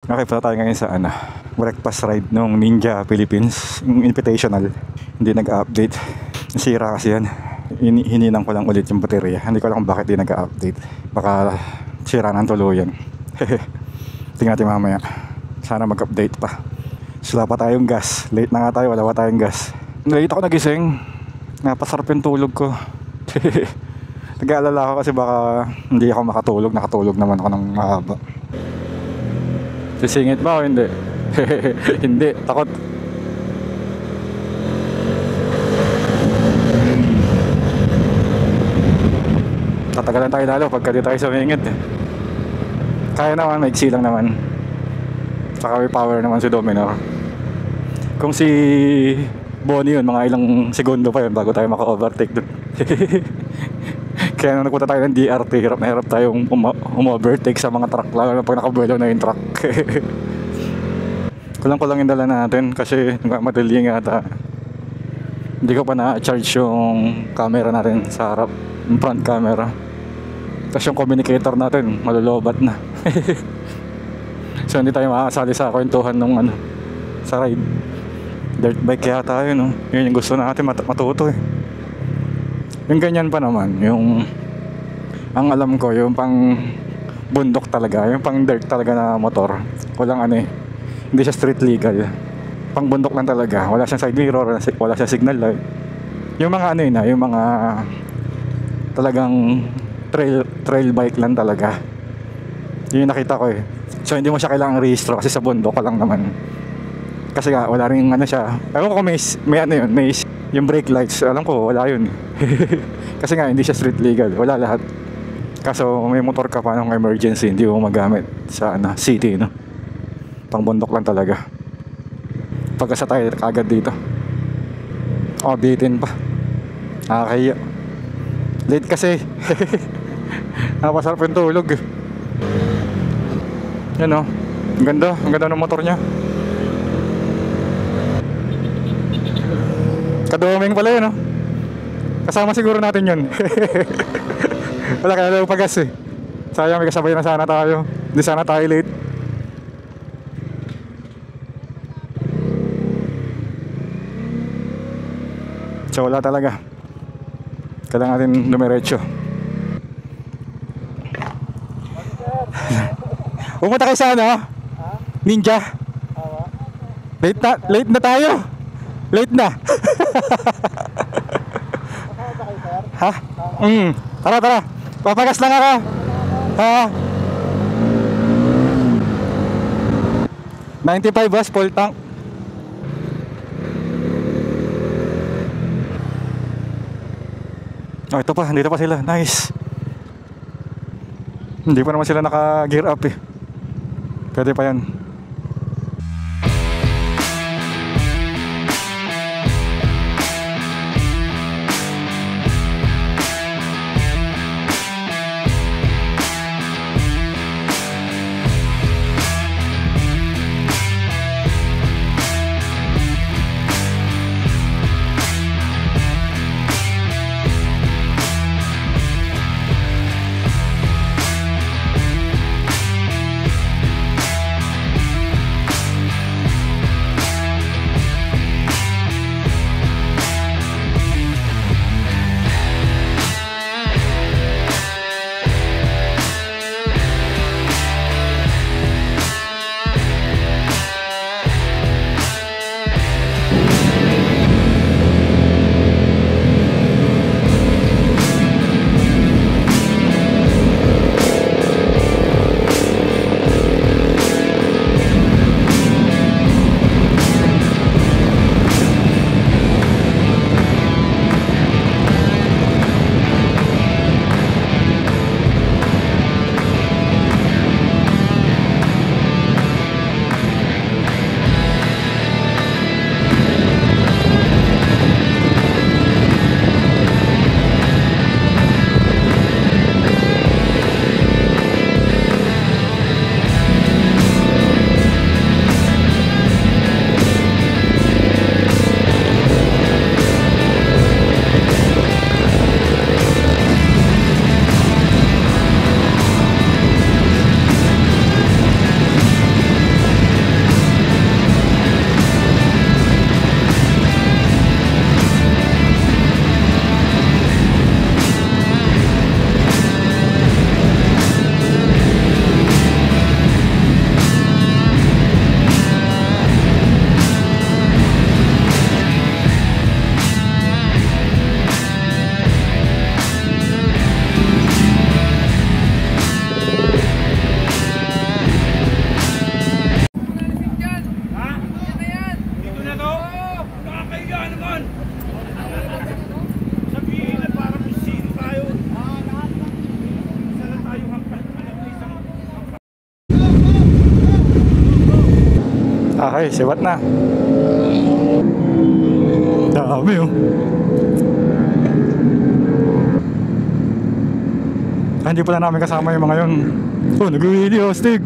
Okay, punta tayo ngayon sa breakfast ride nung Ninja Philippines, yung invitational. Hindi nag-update. Nasira kasi yan. Hininang ko lang ulit yung baterya. Hindi ko alam kung bakit di nag-update. Baka sira ng tuluyan. Tingnan natin mamaya. Sana mag-update pa. Wala pa tayong gas. Late na nga tayo, wala pa tayong gas. Late ako nagising. Napasarap yung tulog ko. Nag-aalala ako kasi baka hindi ako makatulog. Nakatulog naman ako ng mahaba. Sisingit ba o hindi? Hindi, takot. Tatagalan tayo lalo pagka di tayo sumingit. Kaya naman, maiksi lang naman. Saka may power naman si Dominor. Kung si Bonnie yun, mga ilang segundo pa yun bago tayo maka-overtake dun. Kaya nung nagpunta tayo ng DRT, hirap na hirap tayong overtake sa mga truck, lalo na pag nakabuelo na yung truck. Kulang-kulang yung dala natin kasi madali nga ata. Hindi ko pa na-charge yung camera natin sa harap, yung front camera. Tapos yung communicator natin, malulobat na. So hindi tayo makakasali sa kwentuhan nung sa ride. Dirt bike kaya tayo, no? Yun yung gusto natin matuto eh. Yung ganyan pa naman, yung ang alam ko, yung pang bundok talaga, yung pang dirt talaga na motor. Walang hindi siya street legal. Pang bundok lang talaga, wala siyang side mirror, wala siyang signal light. Yung mga yung mga talagang trail bike lang talaga. Yun yung nakita ko eh. So hindi mo siya kailangang rehistro kasi sa bundok ko lang naman. Kasi nga, wala rin siya. Alam ko kung may yung brake lights, alam ko, wala yun. Kasi nga, hindi siya street legal. Wala lahat. Kaso, may motor ka pa ng emergency, hindi mo magamit sa city, no? Pangbundok lang talaga. Pagkasa tayo, kagad dito. Bitin pa. Nakakahiya. Late kasi. Napasarap yung tulog. Yan, no? Ang ganda ng motor niya. Kaduming pala yun, no? Kasama siguro natin yun. Wala kaya daw pagas eh. Sayang, may kasabay na sana tayo. Hindi sana tayo late. So wala talaga. Kailangan natin dumiretso. Pumunta kayo sa Ninja. Late na tayo. Late na. Ha? Tara. Papagas lang ako. Ha? 95 bus, full tank. Ito pa, dito pa sila. Nice. Hindi pa naman sila naka-gear up eh. Pwede pa yan. Okay, sibat na. Dami oh. Hindi pala namin kasama yung mga yun. Oh, nag-video, Stig.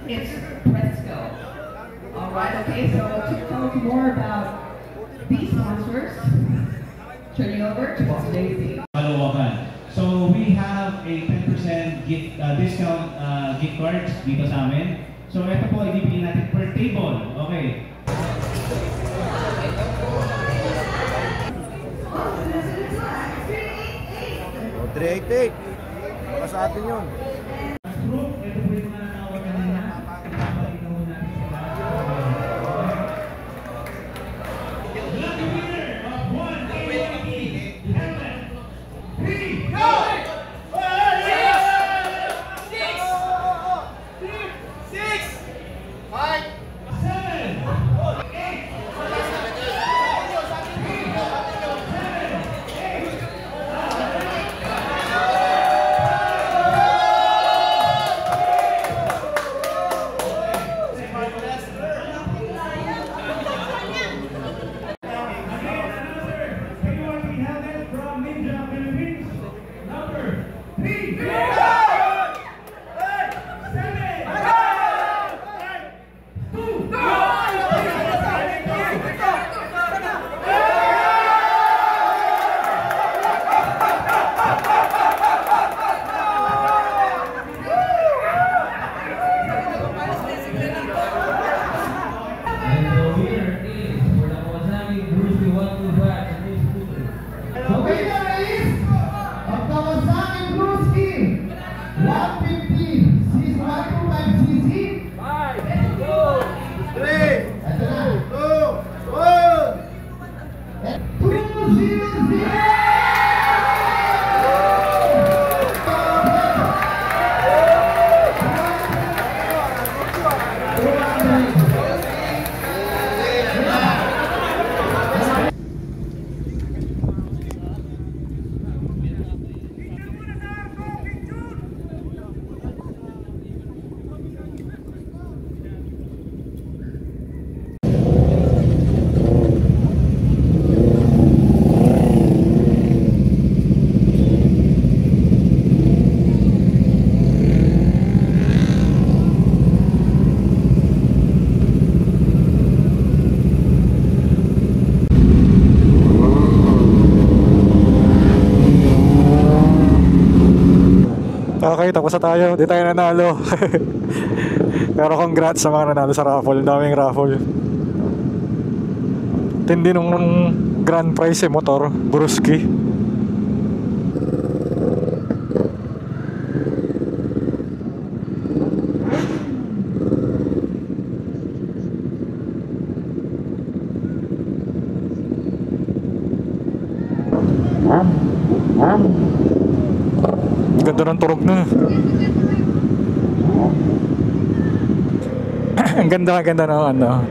It's Fresco. Alright, okay, so to tell us more about these sponsors, turning over to Boss Daisy. Kalokohan. So we have a 10% gift discount gift cards dito sa amin. So ito po ay bibigyan natin per table. Okay. O, 388. Baka sa atin yun. Group, ito po yung mga natawag kanina. Papalinaw natin sila. Lucky winner of 180 Heaven. 3, go! 'Okay, tapos na tayo. Di tayo nanalo. Pero congrats sa mga nanalo sa raffle. Daming raffle. Tindi nung grand prize motor, Brusky. Ganda ng turog na. Ang ganda na ano.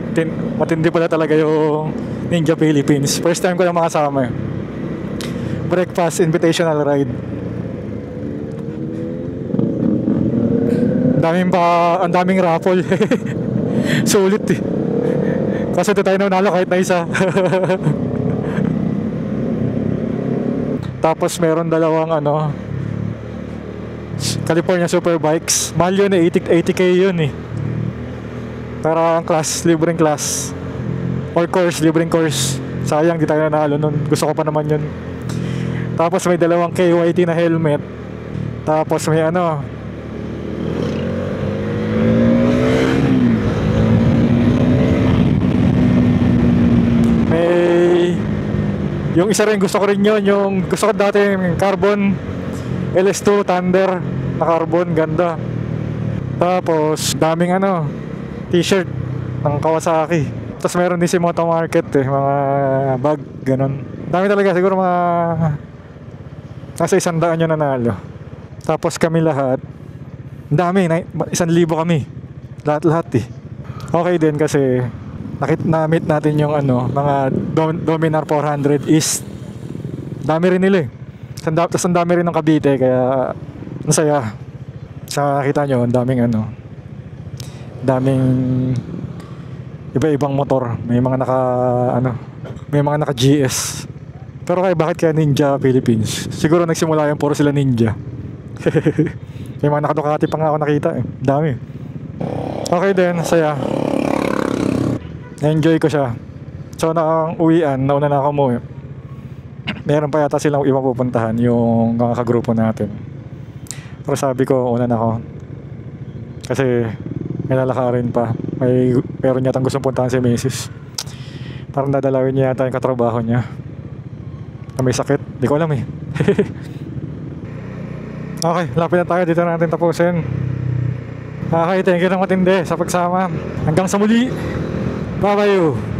Matindi pala talaga yung Ninja Philippines. First time ko lang makasama. Breakfast invitational ride. Ang daming raffle. Sulit eh. Kasi ito tayo nanalo kahit na isa. Tapos meron dalawang ano, California Superbikes. Mahal yun eh, 80k yun eh. Para ang class, libreng class. Or course, libreng course. Sayang di tayo nanalo nun. Gusto ko pa naman yun. Tapos may dalawang KYT na helmet. Tapos may ano, may yung isa rin gusto ko rin yun. Yung gusto ko dati yung carbon LS2 Thunder na carbon, ganda. Tapos daming ano, t-shirt ng Kawasaki. Tapos meron din si Moto Market eh, mga bag, ganun. Dami talaga, siguro mga nasa 100 yun nanalo. Tapos kami lahat, dami, 1,000 kami. Lahat-lahat eh. Okay din kasi na-meet natin yung ano, mga Dominar 400 is dami rin nila eh. Tapos ang dami rin ng Cavite, kaya masaya. Sa nakita nyo, ang daming ano, daming iba-ibang motor. May mga may mga naka GS. Pero bakit kaya Ninja Philippines? Siguro nagsimula yung puro sila Ninja. May mga naka Ducati pa nga ako nakita eh. Dami. Okay din, saya. Na-enjoy ko siya. So na ang uwian, nauna na ako umuwi. Meron pa yata silang ibang pupuntahan, yung mga kagrupo natin. Pero sabi ko, una na ako. Kasi may lalakarin pa. Meron yata gustong puntahan si Macy's. Parang dadalawin niya yata yung katrabaho niya. Na may sakit. Di ko alam eh. Okay, lapit na tayo. Dito na natin tapusin. Okay, thank you ng matindi sa pagsama. Hanggang sa muli. Bye-bye.